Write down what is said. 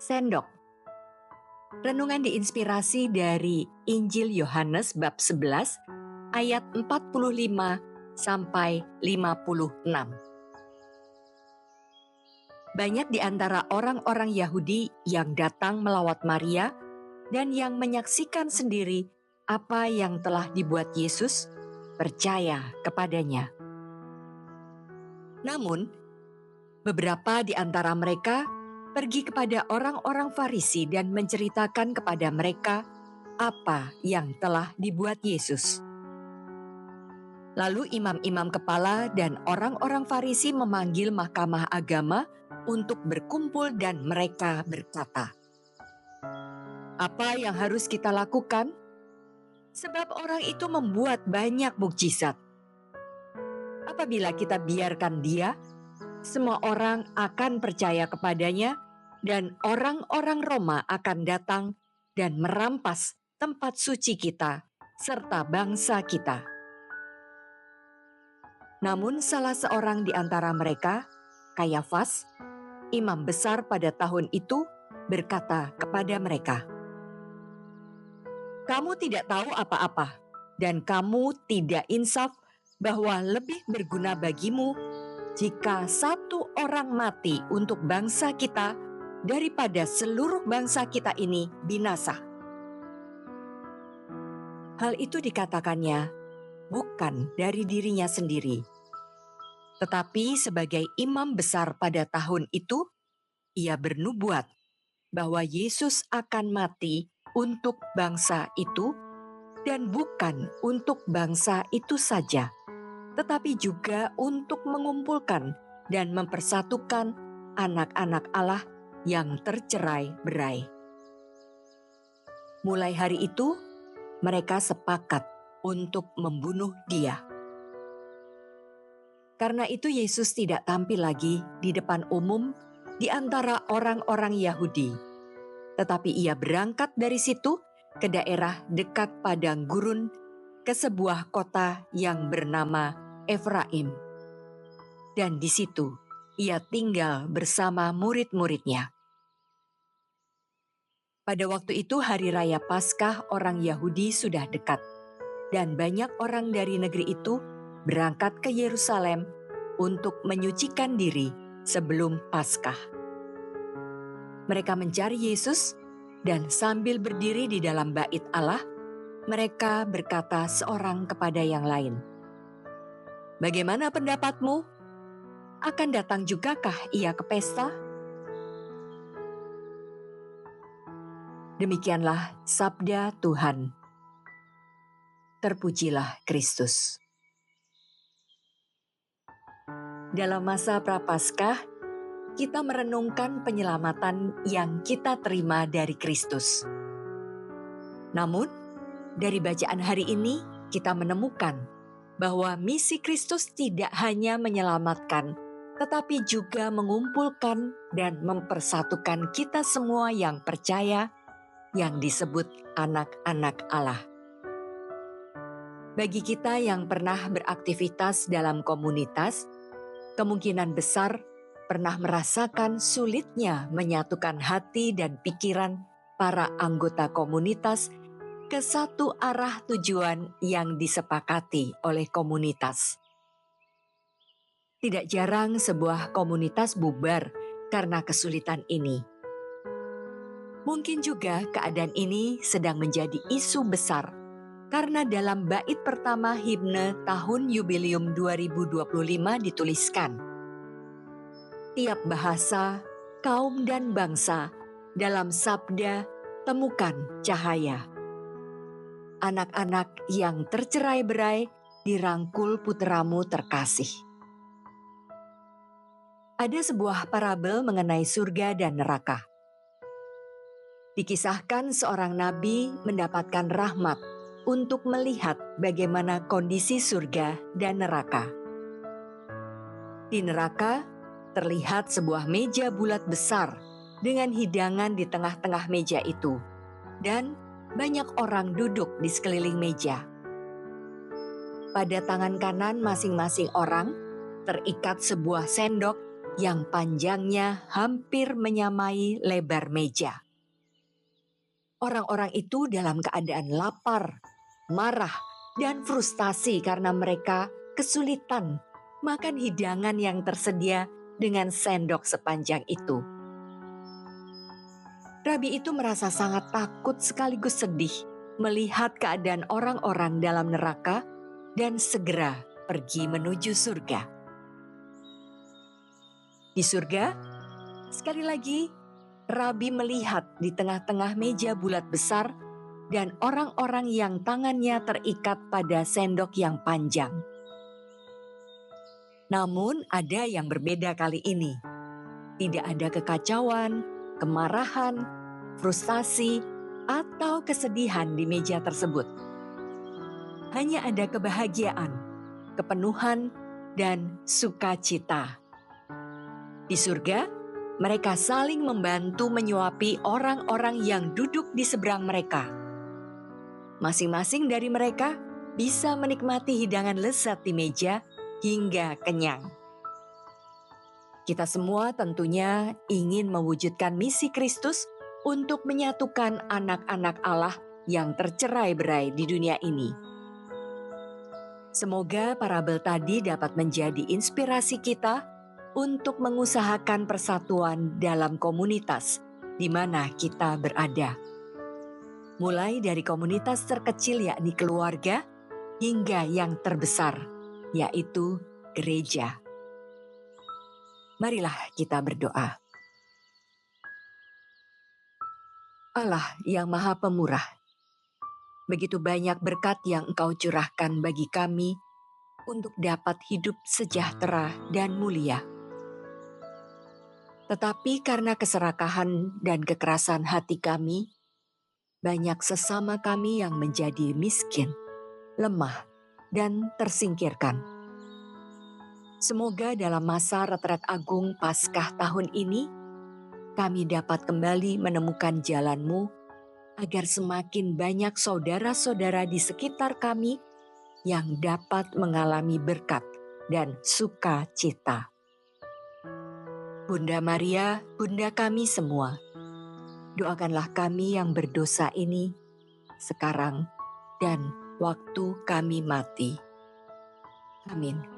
sendok. Renungan diinspirasi dari Injil Yohanes bab 11 ayat 45 sampai 56. Banyak di antara orang-orang Yahudi yang datang melawat Maria dan yang menyaksikan sendiri apa yang telah dibuat Yesus, percaya kepadanya. Namun, beberapa di antara mereka pergi kepada orang-orang Farisi dan menceritakan kepada mereka apa yang telah dibuat Yesus. Lalu imam-imam kepala dan orang-orang Farisi memanggil mahkamah agama untuk berkumpul dan mereka berkata, "Apa yang harus kita lakukan? Sebab orang itu membuat banyak mukjizat. Apabila kita biarkan dia, semua orang akan percaya kepadanya dan orang-orang Roma akan datang dan merampas tempat suci kita serta bangsa kita." Namun salah seorang di antara mereka, Kayafas, imam besar pada tahun itu, berkata kepada mereka, "Kamu tidak tahu apa-apa, dan kamu tidak insaf bahwa lebih berguna bagimu jika satu orang mati untuk bangsa kita daripada seluruh bangsa kita ini binasa." Hal itu dikatakannya bukan dari dirinya sendiri, tetapi sebagai imam besar pada tahun itu, ia bernubuat bahwa Yesus akan mati untuk bangsa itu, dan bukan untuk bangsa itu saja, tetapi juga untuk mengumpulkan dan mempersatukan anak-anak Allah yang tercerai-berai. Mulai hari itu, mereka sepakat untuk membunuh dia. Karena itu Yesus tidak tampil lagi di depan umum di antara orang-orang Yahudi, tetapi ia berangkat dari situ ke daerah dekat padang gurun, ke sebuah kota yang bernama Efraim. Dan di situ ia tinggal bersama murid-muridnya. Pada waktu itu hari raya Paskah orang Yahudi sudah dekat, dan banyak orang dari negeri itu berangkat ke Yerusalem untuk menyucikan diri sebelum Paskah. Mereka mencari Yesus, dan sambil berdiri di dalam bait Allah, mereka berkata seorang kepada yang lain, "Bagaimana pendapatmu? Akan datang jugakah ia ke pesta?" Demikianlah sabda Tuhan. Terpujilah Kristus. Dalam masa Prapaskah, kita merenungkan penyelamatan yang kita terima dari Kristus. Namun, dari bacaan hari ini kita menemukan bahwa misi Kristus tidak hanya menyelamatkan, tetapi juga mengumpulkan dan mempersatukan kita semua yang percaya, yang disebut anak-anak Allah. Bagi kita yang pernah beraktivitas dalam komunitas, kemungkinan besar pernah merasakan sulitnya menyatukan hati dan pikiran para anggota komunitas ke satu arah tujuan yang disepakati oleh komunitas. Tidak jarang sebuah komunitas bubar karena kesulitan ini. Mungkin juga keadaan ini sedang menjadi isu besar karena dalam bait pertama himne tahun Yubileum 2025 dituliskan, "Tiap bahasa, kaum dan bangsa, dalam sabda temukan cahaya. Anak-anak yang tercerai-berai dirangkul puteramu terkasih." Ada sebuah parabel mengenai surga dan neraka. Dikisahkan seorang nabi mendapatkan rahmat untuk melihat bagaimana kondisi surga dan neraka. Di neraka, terlihat sebuah meja bulat besar dengan hidangan di tengah-tengah meja itu, dan banyak orang duduk di sekeliling meja. Pada tangan kanan masing-masing orang terikat sebuah sendok yang panjangnya hampir menyamai lebar meja. Orang-orang itu dalam keadaan lapar, marah, dan frustasi karena mereka kesulitan makan hidangan yang tersedia dengan sendok sepanjang itu. Rabi itu merasa sangat takut sekaligus sedih melihat keadaan orang-orang dalam neraka dan segera pergi menuju surga. Di surga, sekali lagi, Rabi melihat di tengah-tengah meja bulat besar dan orang-orang yang tangannya terikat pada sendok yang panjang. Namun ada yang berbeda kali ini. Tidak ada kekacauan, kemarahan, frustasi, atau kesedihan di meja tersebut. Hanya ada kebahagiaan, kepenuhan, dan sukacita. Di surga, mereka saling membantu menyuapi orang-orang yang duduk di seberang mereka. Masing-masing dari mereka bisa menikmati hidangan lezat di meja hingga kenyang. Kita semua tentunya ingin mewujudkan misi Kristus untuk menyatukan anak-anak Allah yang tercerai-berai di dunia ini. Semoga parabel tadi dapat menjadi inspirasi kita untuk mengusahakan persatuan dalam komunitas di mana kita berada. Mulai dari komunitas terkecil yakni keluarga, hingga yang terbesar, yaitu gereja. Marilah kita berdoa. Allah yang Maha Pemurah, begitu banyak berkat yang Engkau curahkan bagi kami untuk dapat hidup sejahtera dan mulia. Tetapi karena keserakahan dan kekerasan hati kami, banyak sesama kami yang menjadi miskin, lemah, dan tersingkirkan. Semoga dalam masa retret agung Paskah tahun ini, kami dapat kembali menemukan jalan-Mu agar semakin banyak saudara-saudara di sekitar kami yang dapat mengalami berkat dan sukacita. Bunda Maria, Bunda kami semua, doakanlah kami yang berdosa ini sekarang dan waktu kami mati. Amin.